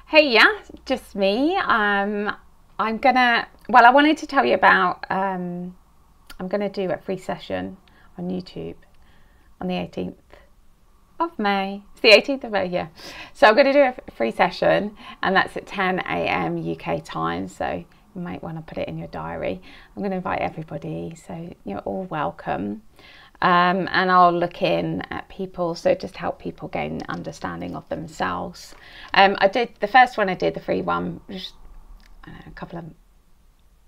Hey, yeah, just me. I wanted to tell you about, I'm gonna do a free session on YouTube on the 18th of May. It's the 18th of May, yeah. So I'm gonna do a free session, and that's at 10 a.m. UK time. So you might want to put it in your diary. I'm gonna invite everybody, so you're all welcome. And I'll look in at people, so just help people gain understanding of themselves. I did the first one, I did the free one, just, I don't know, a couple of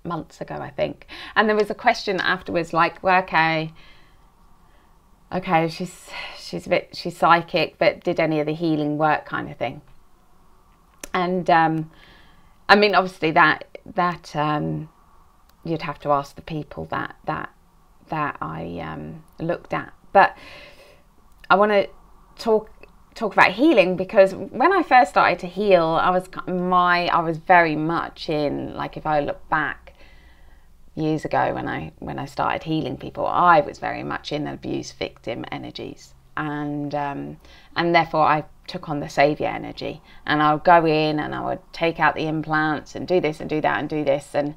months ago, I think. And there was a question afterwards, like, well, okay, she's psychic, but did any of the healing work, kind of thing. And I mean, obviously that you'd have to ask the people that I looked at, but I want to talk about healing, because when I first started to heal, I was very much in, like, if I look back years ago when I started healing people, I was very much in abuse victim energies, and therefore I took on the savior energy, and I would go in and I would take out the implants and do this and do that and do this, and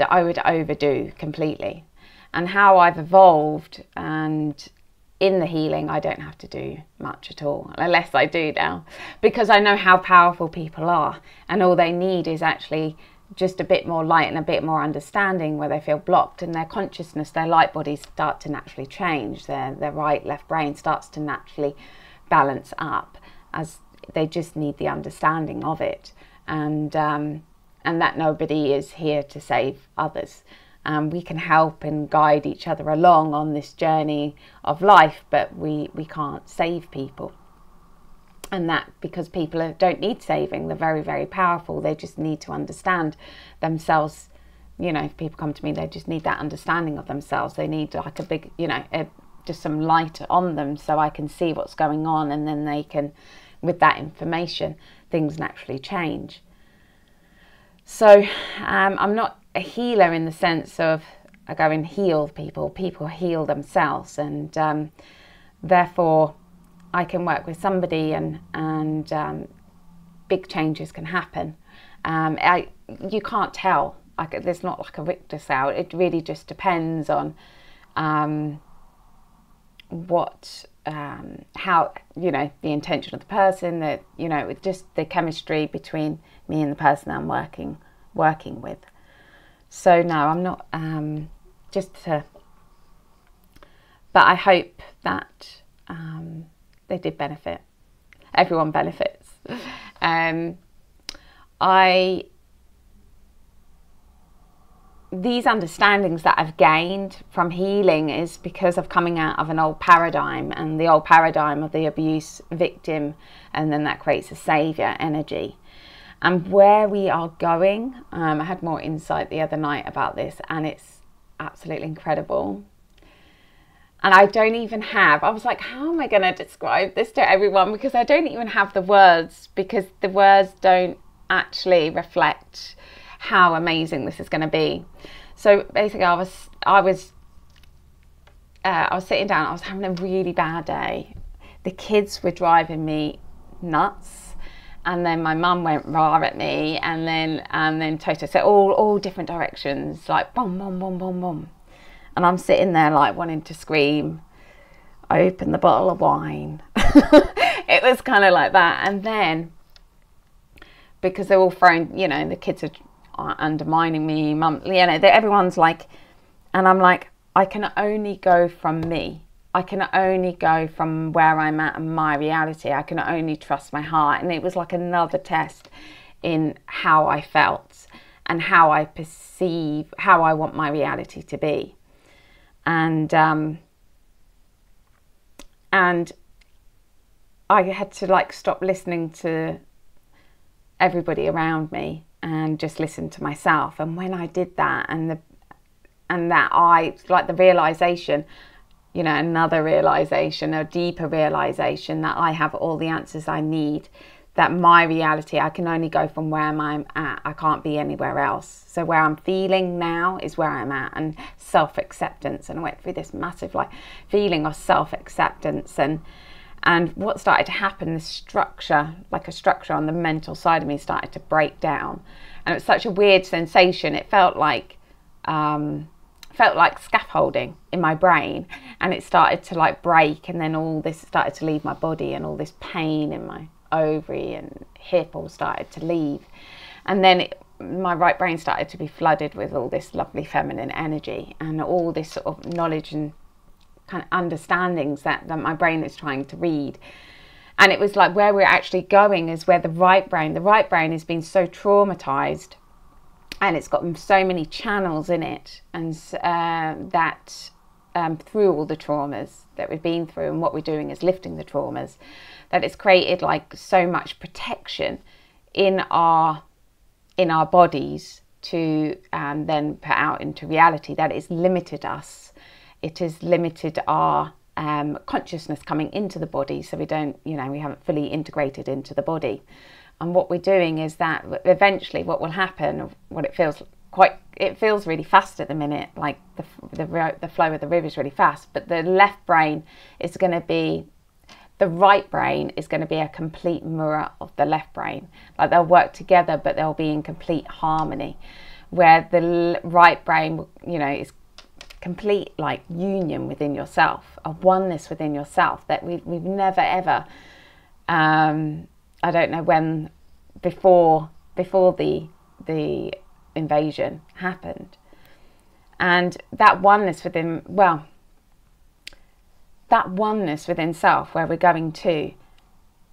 I would overdo completely. And how I've evolved, and in the healing, I don't have to do much at all, unless I do now, because I know how powerful people are, and all they need is actually just a bit more light and a bit more understanding, where they feel blocked, and their consciousness, their light bodies start to naturally change, their right, left brain starts to naturally balance up, as they just need the understanding of it, and that nobody is here to save others. We can help and guide each other along on this journey of life, but we can't save people. And that because people don't need saving, they're very, very powerful. They just need to understand themselves. You know, if people come to me, they just need that understanding of themselves. They need like a big, just some light on them, so I can see what's going on, and then they can, with that information, things naturally change. So I'm not a healer in the sense of I go and heal people. People heal themselves, and therefore I can work with somebody, and big changes can happen. You can't tell. There's not like a Richter scale. It really just depends on how, the intention of the person, just the chemistry between me and the person I'm working with. So no, I'm not, but I hope that they did benefit. Everyone benefits. These understandings that I've gained from healing is because of coming out of an old paradigm, and the old paradigm of the abuse victim, and then that creates a savior energy. And where we are going, I had more insight the other night about this, and it's absolutely incredible. And I don't even have, I was like, how am I going to describe this to everyone? Because I don't even have the words, because the words don't actually reflect how amazing this is going to be. So basically I was sitting down, I was having a really bad day. The kids were driving me nuts. And then my mum went rah at me, and then Toto. So all different directions, like boom, boom, boom, boom, boom. And I'm sitting there like wanting to scream. I opened the bottle of wine. It was kind of like that. And then, because they're all thrown, the kids are undermining me, mum, everyone's like, and I'm like, I can only go from me. I can only go from where I'm at and my reality. I can only trust my heart. And it was like another test in how I felt and how I perceive, how I want my reality to be. And I had to like stop listening to everybody around me and just listen to myself. And when I did that, and the realization, another realization, a deeper realization that I have all the answers I need, that my reality, I can only go from where I'm at. I can't be anywhere else. So where I'm feeling now is where I'm at, and self-acceptance. And I went through this massive feeling of self-acceptance, And what started to happen, this structure, like a structure on the mental side of me, started to break down. And it was such a weird sensation. It felt like scaffolding in my brain, and it started to like break, and then all this started to leave my body, and all this pain in my ovary and hip all started to leave. And then my right brain started to be flooded with all this lovely feminine energy and all this sort of knowledge and kind of understandings that my brain is trying to read. And it was like where we're actually going is where the right brain has been so traumatized, and it's got so many channels in it, and through all the traumas that we've been through, and what we're doing is lifting the traumas, that it's created like so much protection in our bodies to then put out into reality, that it's limited us. It has limited our consciousness coming into the body, so we don't, we haven't fully integrated into the body. And what we're doing is that eventually what will happen, it feels really fast at the minute, like the flow of the river is really fast, but the right brain is going to be a complete mirror of the left brain. Like they'll work together, but they'll be in complete harmony, where the right brain, is complete like union within yourself, a oneness within yourself that we've never ever, I don't know when, before the invasion happened. And that oneness within self, where we're going to,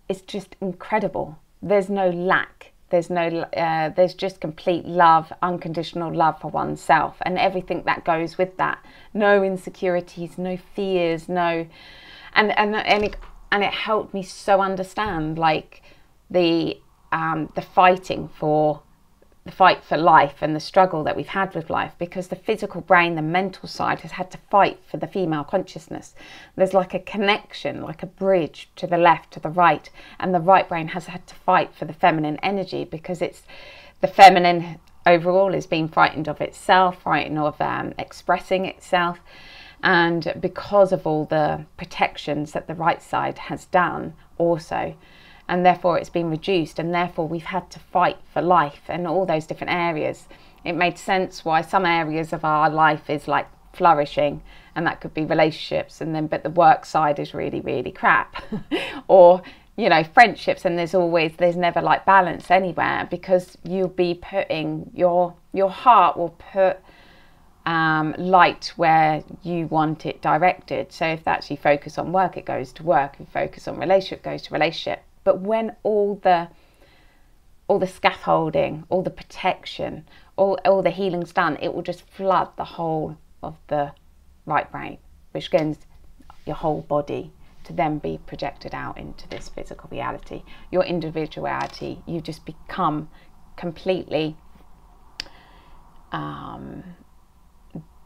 is just incredible. There's no lack. There's just complete love, unconditional love for oneself, and everything that goes with that. No insecurities, no fears, and it helped me so understand like the fight for life and the struggle that we've had with life, because the physical brain, the mental side, has had to fight for the female consciousness. There's like a connection, like a bridge to the left, to the right, and the right brain has had to fight for the feminine energy, because it's the feminine overall is being frightened of itself, frightened of expressing itself, and because of all the protections that the right side has done also, and therefore it's been reduced, and therefore we've had to fight for life in all those different areas. It made sense why some areas of our life is like flourishing, and that could be relationships, but the work side is really, really crap. Or, friendships, and there's never like balance anywhere, because you'll be putting your heart will put light where you want it directed. So if that's you focus on work, it goes to work. If you focus on relationship, it goes to relationship. But when all the scaffolding, all the protection, all the healing's done, it will just flood the whole of the right brain, which gains your whole body to then be projected out into this physical reality. Your individuality, you just become completely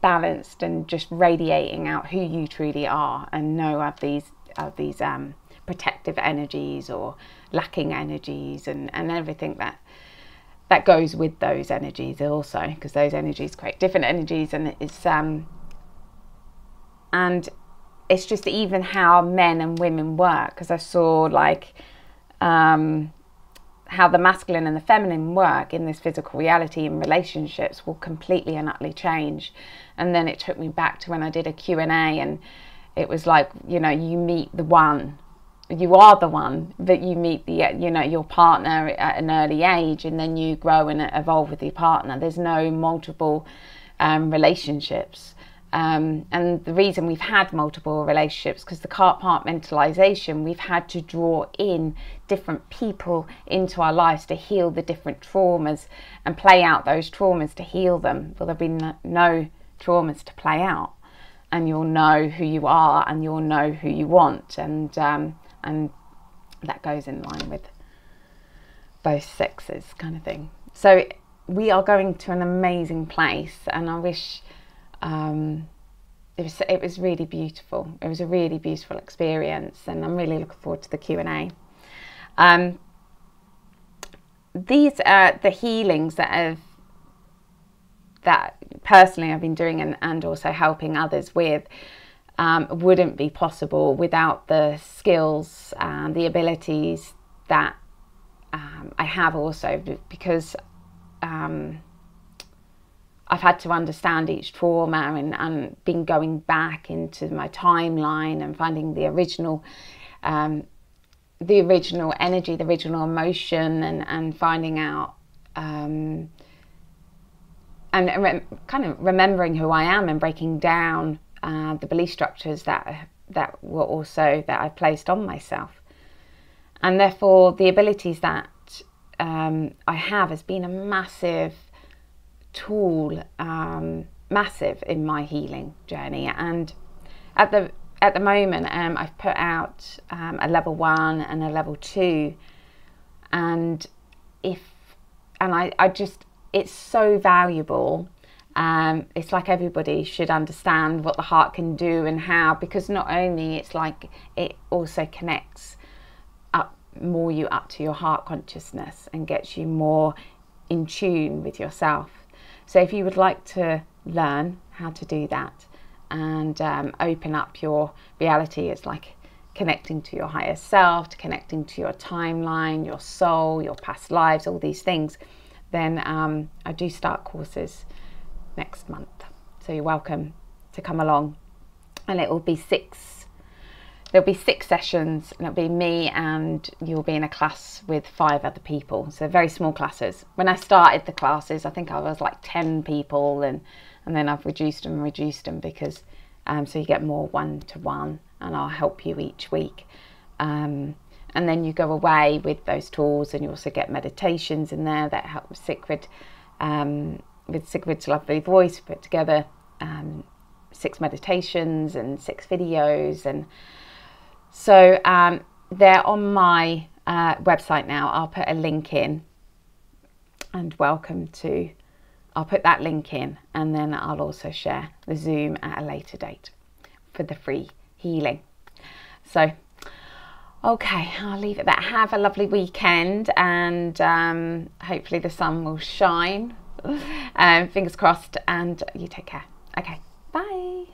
balanced and just radiating out who you truly are, and no of these protective energies or lacking energies and everything that goes with those energies also, because those energies create different energies, and it's just even how men and women work, because I saw like how the masculine and the feminine work in this physical reality in relationships will completely and utterly change. And then it took me back to when I did a Q&A, and it was like, you meet the one, you are the one, but you meet your partner at an early age, and then you grow and evolve with your partner. There's no multiple relationships. And the reason we've had multiple relationships, because the compartmentalization, we've had to draw in different people into our lives to heal the different traumas and play out those traumas to heal them. Well, there'll be no traumas to play out, and you'll know who you are, and you'll know who you want, and that goes in line with both sexes kind of thing. So we are going to an amazing place, and I wish it was really beautiful. It was a really beautiful experience, and I'm really looking forward to the Q&A. These are the healings that personally I've been doing and also helping others with. wouldn't be possible without the skills and the abilities that I have also, because I've had to understand each trauma and been going back into my timeline and finding the original energy, the original emotion, and finding out and kind of remembering who I am and breaking down the belief structures that I placed on myself. And therefore the abilities that I have has been a massive tool, massive in my healing journey. And at the moment, I've put out a level 1 and a level 2, and I just, it's so valuable. It's like everybody should understand what the heart can do and how, because not only it's like it also connects you up to your heart consciousness and gets you more in tune with yourself. So if you would like to learn how to do that and open up your reality, it's like connecting to your higher self, to connecting to your timeline, your soul, your past lives, all these things, then I do start courses next month. So you're welcome to come along, and it will be there'll be 6 sessions, and it'll be me, and you'll be in a class with 5 other people. So very small classes. When I started the classes, I think I was like 10 people, and then I've reduced them because so you get more one-to-one, and I'll help you each week. And then you go away with those tools, and you also get meditations in there that help with Sigrid's lovely voice. Put together 6 meditations and 6 videos, and so they're on my website now. I'll put a link in, and I'll put that link in, and then I'll also share the Zoom at a later date for the free healing. So okay, I'll leave it at that. Have a lovely weekend, and hopefully the sun will shine. Fingers crossed, and you take care. Okay, bye.